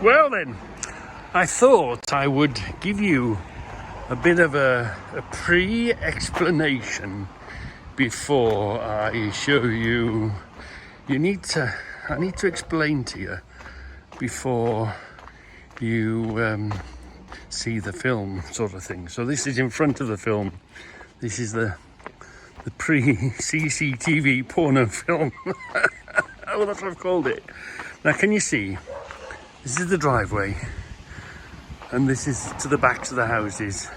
Well then, I thought I would give you a bit of a pre-explanation before I show you. I need to explain to you before you see the film, sort of thing. So this is in front of the film. This is the pre-CCTV porno film. Oh, that's what I've called it. Now, can you see? This is the driveway, and this is to the backs of the houses.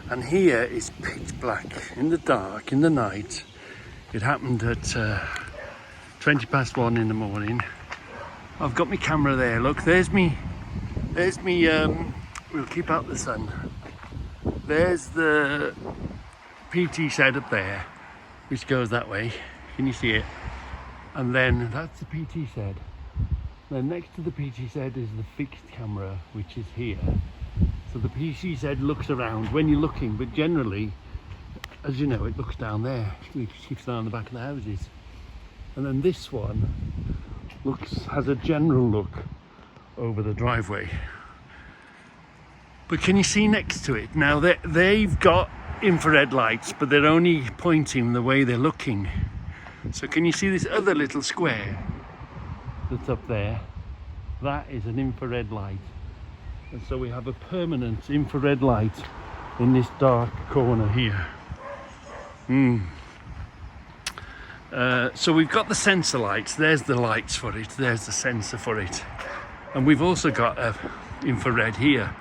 And here is pitch black, in the dark, in the night. It happened at 1:20 in the morning. I've got my camera there. Look, there's me. We'll keep out the sun. There's the PT shed up there, which goes that way. Can you see it? And then that's the PT shed. Then next to the PT shed is the fixed camera, which is here. So the PT shed looks around when you're looking, but generally, as you know, it looks down there. It shifts down the back of the houses. And then this one has a general look over the driveway. But can you see next to it? Now they've got infrared lights, but they're only pointing the way they're looking. So can you see this other little square that's up there? That is an infrared light. And so we have a permanent infrared light in this dark corner here. So we've got the sensor lights. There's the lights for it. There's the sensor for it. And we've also got infrared here.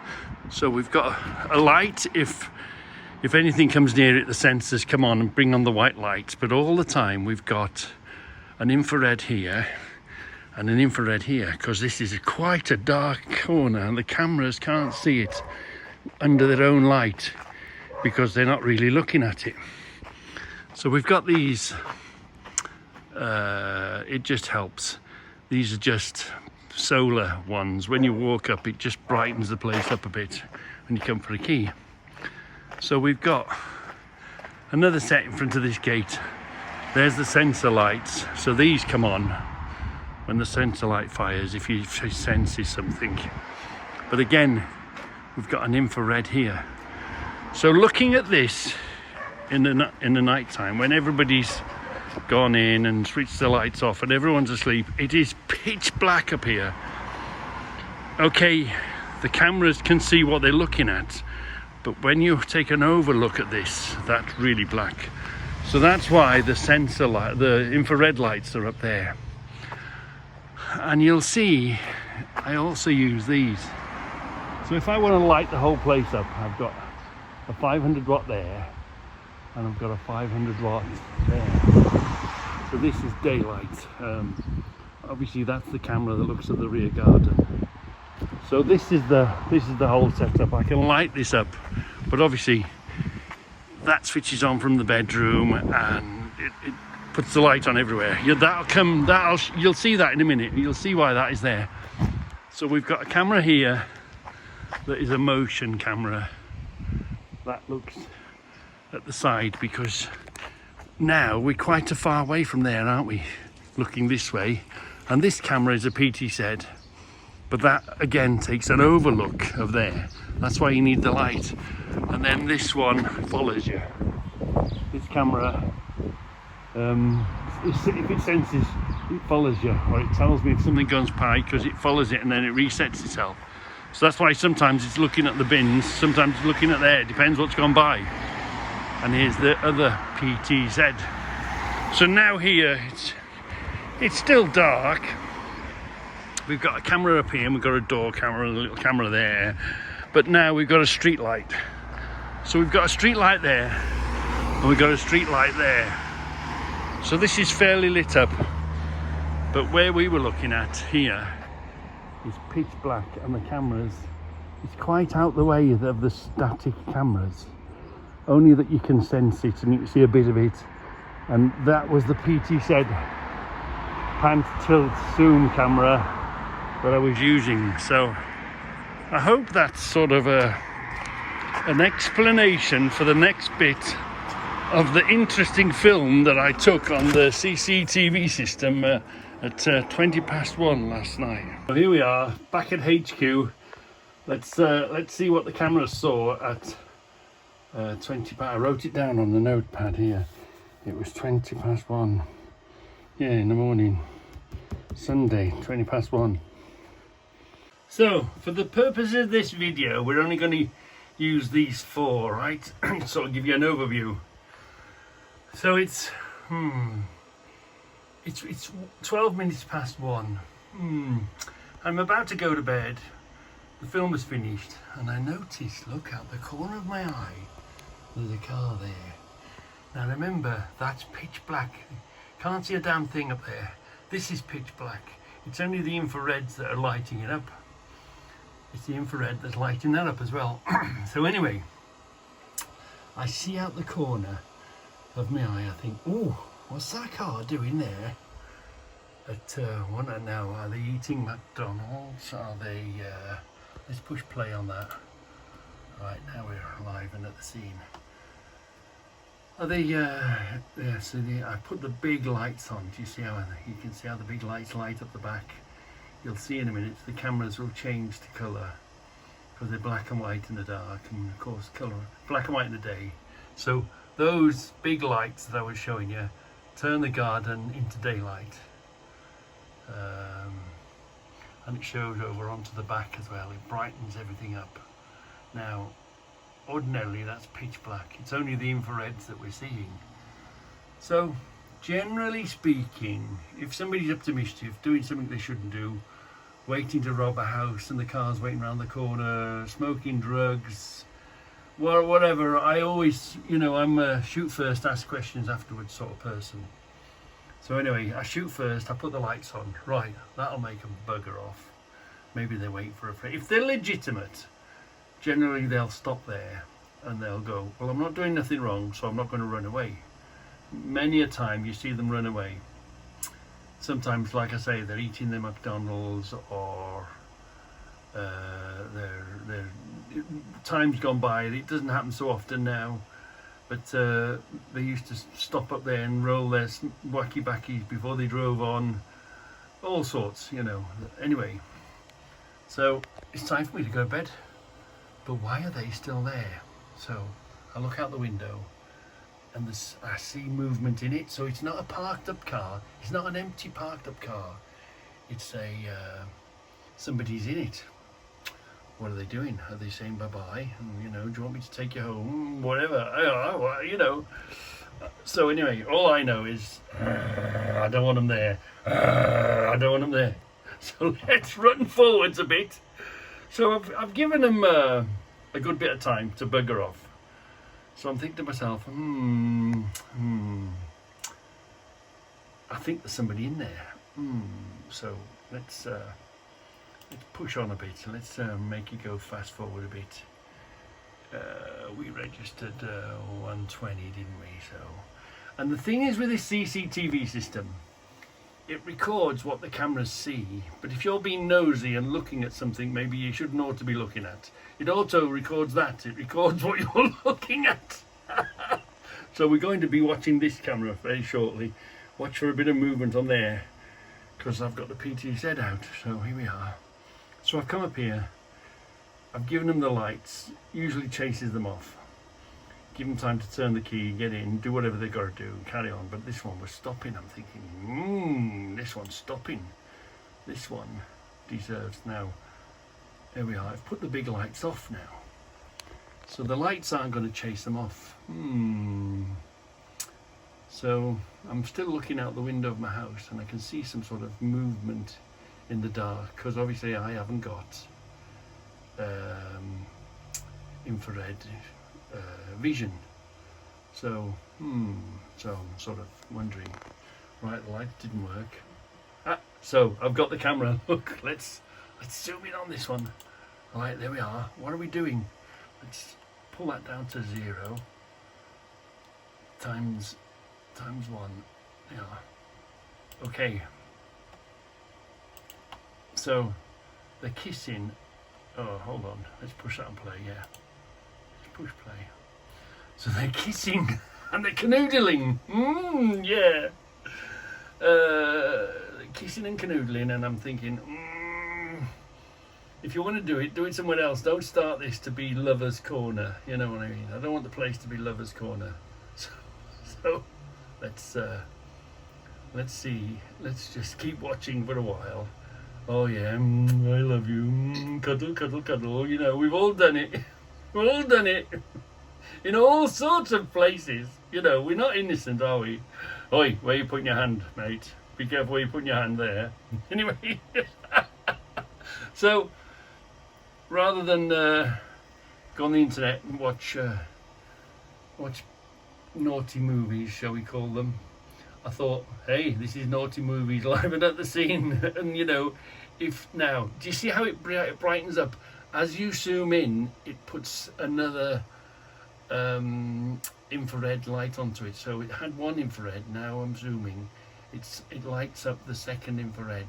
So we've got a light if anything comes near it, the sensors come on and bring on the white lights. But all the time we've got an infrared here and an infrared here, because this is quite a dark corner and the cameras can't see it under their own light because they're not really looking at it. So we've got these, it just helps. These are just solar ones. When you walk up, it just brightens the place up a bit when you come for a key. So we've got another set in front of this gate. There's the sensor lights. So these come on when the sensor light fires, if you senses something. But again, we've got an infrared here. So looking at this in the night time, when everybody's gone in and switched the lights off and everyone's asleep, it is pitch black up here. Okay, the cameras can see what they're looking at, but when you take an overlook at this, that's really black. So that's why the sensor light, the infrared lights are up there. And you'll see, I also use these. So if I want to light the whole place up, I've got a 500 watt there, and I've got a 500 watt there. So this is daylight. Obviously that's the camera that looks at the rear garden. So this is the whole setup. I can light this up, but obviously that switches on from the bedroom and it puts the light on everywhere. You'll see that in a minute. You'll see why that is there. So we've got a camera here that is a motion camera that looks at the side, because now we're quite a far away from there, aren't we? Looking this way. And this camera is a PT shed, but that again takes an overlook of there. That's why you need the light. And then this one follows you. This camera, if it senses, it follows you, or it tells me if something goes by, because it follows it and then it resets itself. So that's why sometimes it's looking at the bins, sometimes it's looking at there, it depends what's gone by. And here's the other PTZ. So now here, it's still dark. We've got a camera up here, and we've got a door camera and a little camera there. But now we've got a street light. So we've got a street light there, and we've got a street light there. So this is fairly lit up. But where we were looking at here is pitch black, and the cameras, it's quite out the way of the static cameras. Only that you can sense it and you can see a bit of it. And that was the PT shed pan tilt zoom camera that I was using. So I hope that's sort of an explanation for the next bit of the interesting film that I took on the CCTV system at 20 past 1 last night. So here we are, back at HQ. Let's see what the camera saw at 20 past. I wrote it down on the notepad here. It was 20 past 1. Yeah, in the morning. Sunday, 20 past 1. So, for the purpose of this video, we're only going to use these 4, right? So I'll give you an overview. So it's 12 minutes past 1. I'm about to go to bed. The film is finished, and I noticed, look out the corner of my eye, there's a car there. Now remember, that's pitch black. Can't see a damn thing up there. This is pitch black. It's only the infrareds that are lighting it up. It's the infrared that's lighting that up as well. So anyway, I see out the corner of my eye, I think, oh, what's that car doing there? At what now? Are they eating McDonald's? Are they? Let's push play on that. Right, now we're live and at the scene. Are they? Yeah. So I put the big lights on. Do you see how you can see how the big lights light up the back? You'll see in a minute. The cameras will change to colour because they're black and white in the dark, and of course colour black and white in the day. So those big lights that I was showing you turn the garden into daylight. And it shows over onto the back as well. It brightens everything up. Now, ordinarily that's pitch black. It's only the infrareds that we're seeing. So, generally speaking, if somebody's up to mischief, doing something they shouldn't do, waiting to rob a house and the car's waiting around the corner, smoking drugs, well, whatever, I always, you know, I'm a shoot first, ask questions afterwards sort of person. So anyway, I shoot first, I put the lights on. Right, that'll make them bugger off. Maybe they wait for a friend. If they're legitimate, generally they'll stop there and they'll go, well, I'm not doing nothing wrong, so I'm not going to run away. Many a time you see them run away. Sometimes, like I say, they're eating their McDonald's, or they're time's gone by. It doesn't happen so often now. But they used to stop up there and roll their wacky backies before they drove on. All sorts, you know. Anyway, so it's time for me to go to bed. But why are they still there? So I look out the window and I see movement in it. So it's not a parked up car. It's not an empty parked up car. It's somebody's in it. What are they doing? Are they saying bye-bye? And, you know, do you want me to take you home? Whatever, you know. So anyway, all I know is I don't want them there. I don't want them there. So let's run forwards a bit. So I've given them a good bit of time to bugger off. So I'm thinking to myself, I think there's somebody in there. So let's push on a bit, and let's make it go fast forward a bit. We registered 120, didn't we? So, and the thing is with this CCTV system, it records what the cameras see, but if you're being nosy and looking at something maybe you shouldn't ought to be looking at, it also records that. It records what you're looking at. So we're going to be watching this camera very shortly. Watch for a bit of movement on there, because I've got the PTZ out. So here we are. So I've come up here, I've given them the lights, usually chases them off. Give them time to turn the key, get in, do whatever they've got to do, carry on. But this one was stopping. I'm thinking, this one's stopping. This one deserves. Now, there we are. I've put the big lights off now. So the lights aren't going to chase them off. So I'm still looking out the window of my house and I can see some sort of movement in the dark, because obviously I haven't got infrared vision. So so I'm sort of wondering, right, the light didn't work. So I've got the camera. Look, let's zoom in on this one. All right, there we are. What are we doing? Let's pull that down to 0 times 1. Yeah. Okay. So they're kissing. Oh, hold on. Let's push that and play. Yeah. Let's push play. So they're kissing and they're canoodling. Yeah. kissing and canoodling, and I'm thinking, if you want to do it somewhere else. Don't start this to be Lovers Corner. You know what I mean? I don't want the place to be Lovers Corner. So let's see. Let's just keep watching for a while. Oh yeah, I love you. Cuddle, cuddle, cuddle. You know, we've all done it. We've all done it in all sorts of places. You know, we're not innocent, are we? Oi, where you putting your hand, mate? Be careful where you putting your hand there. Anyway, so rather than go on the internet and watch naughty movies, shall we call them, I thought, hey, this is Naughty Movies live and at the scene. And you know, if now, do you see how it brightens up as you zoom in? It puts another infrared light onto it. So it had one infrared. Now I'm zooming. It lights up the second infrared.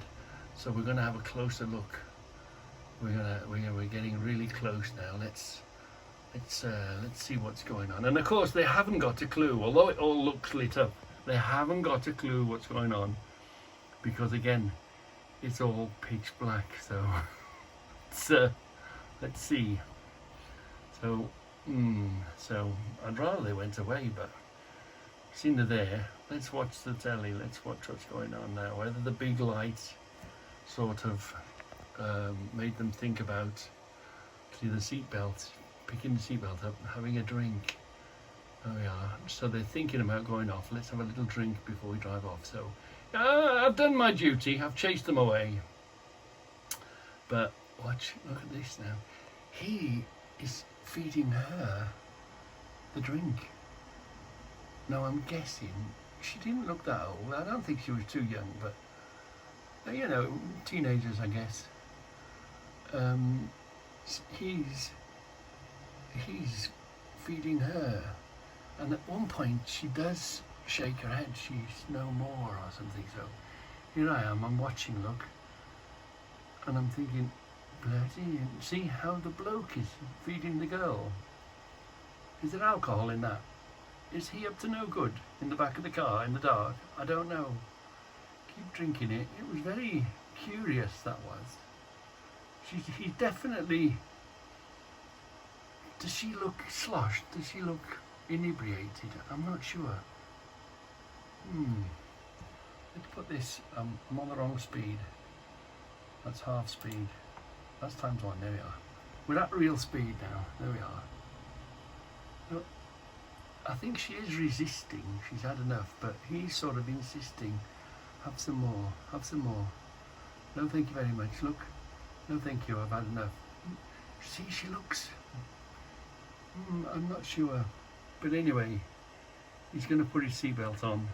So we're going to have a closer look. We're getting really close now. Let's see what's going on. And of course, they haven't got a clue. Although it all looks lit up, they haven't got a clue what's going on, because again, it's all pitch black. So let's see. So I'd rather they went away, but seeing they're there, let's watch the telly. Let's watch what's going on now. Whether the big lights sort of made them think about the seatbelt, picking the seatbelt up, having a drink. There we are. So they're thinking about going off. Let's have a little drink before we drive off. So I've done my duty. I've chased them away. But watch, look at this now. He is feeding her the drink. Now I'm guessing she didn't look that old. I don't think she was too young, but you know, teenagers, I guess. He's feeding her, and at one point she does shake her head. She's no more or something. So here I am. I'm watching. Look, and I'm thinking, bloody! See how the bloke is feeding the girl. Is there alcohol in that? Is he up to no good in the back of the car in the dark? I don't know. Keep drinking it. It was very curious, that was. He definitely... Does she look sloshed? Does she look inebriated? I'm not sure. Let's put this... I'm on the wrong speed. That's half speed. That's times one. There we are. We're at real speed now. There we are. Look, I think she is resisting. She's had enough, but he's sort of insisting. Have some more. Have some more. No, thank you very much. Look. No, thank you. I've had enough. See, she looks... I'm not sure. But anyway, he's going to put his seatbelt on.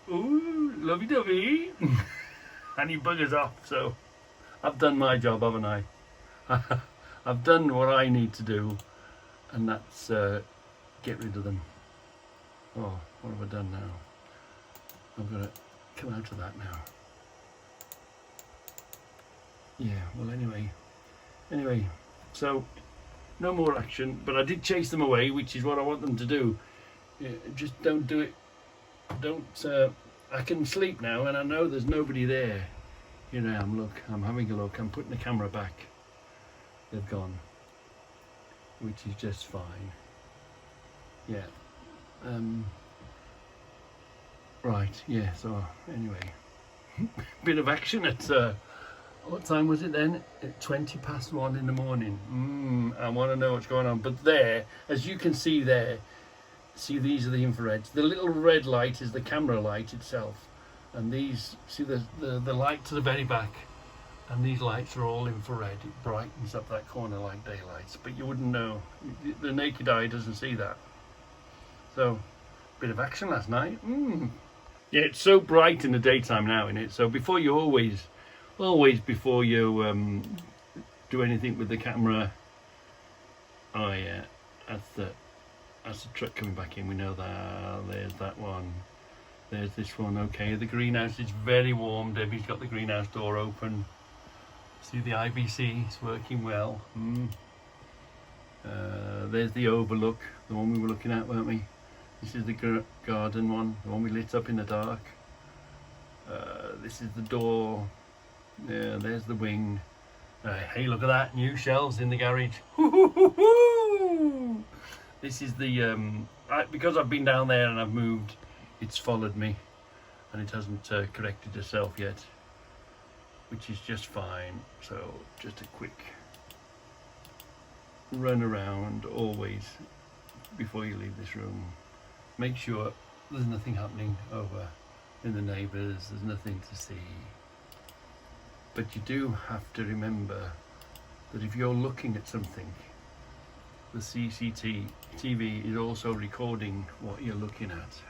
Ooh, lovey-dovey. And he buggers off. So I've done my job, haven't I? I've done what I need to do. And that's get rid of them. Oh, what have I done now? I've got to come out of that now. Yeah, well anyway, so no more action, but I did chase them away, which is what I want them to do. Just don't do it. Don't, I can sleep now and I know there's nobody there. Here I am, look, I'm having a look, I'm putting the camera back. They've gone, which is just fine. Yeah. Right, yeah, so anyway, bit of action at, what time was it then? At 1:20 in the morning. I want to know what's going on. But there, as you can see there, see these are the infrareds. The little red light is the camera light itself. And these, see the light to the very back. And these lights are all infrared. It brightens up that corner like daylights. But you wouldn't know. The naked eye doesn't see that. So, bit of action last night. Yeah, it's so bright in the daytime now, isn't it? So before you always before you do anything with the camera, oh yeah, that's the truck coming back in. We know that. There's that one. There's this one. Okay, the greenhouse is very warm. Debbie's got the greenhouse door open. See the IBC, it's working well. There's the overlook, the one we were looking at, weren't we? This is the garden one, the one we lit up in the dark. This is the door. Yeah, there's the wing. Hey, look at that, new shelves in the garage. This is the because I've been down there and I've moved, it's followed me and it hasn't corrected itself yet, which is just fine. So just a quick run around always before you leave this room. Make sure there's nothing happening over in the neighbours, there's nothing to see. But you do have to remember that if you're looking at something, the CCTV is also recording what you're looking at.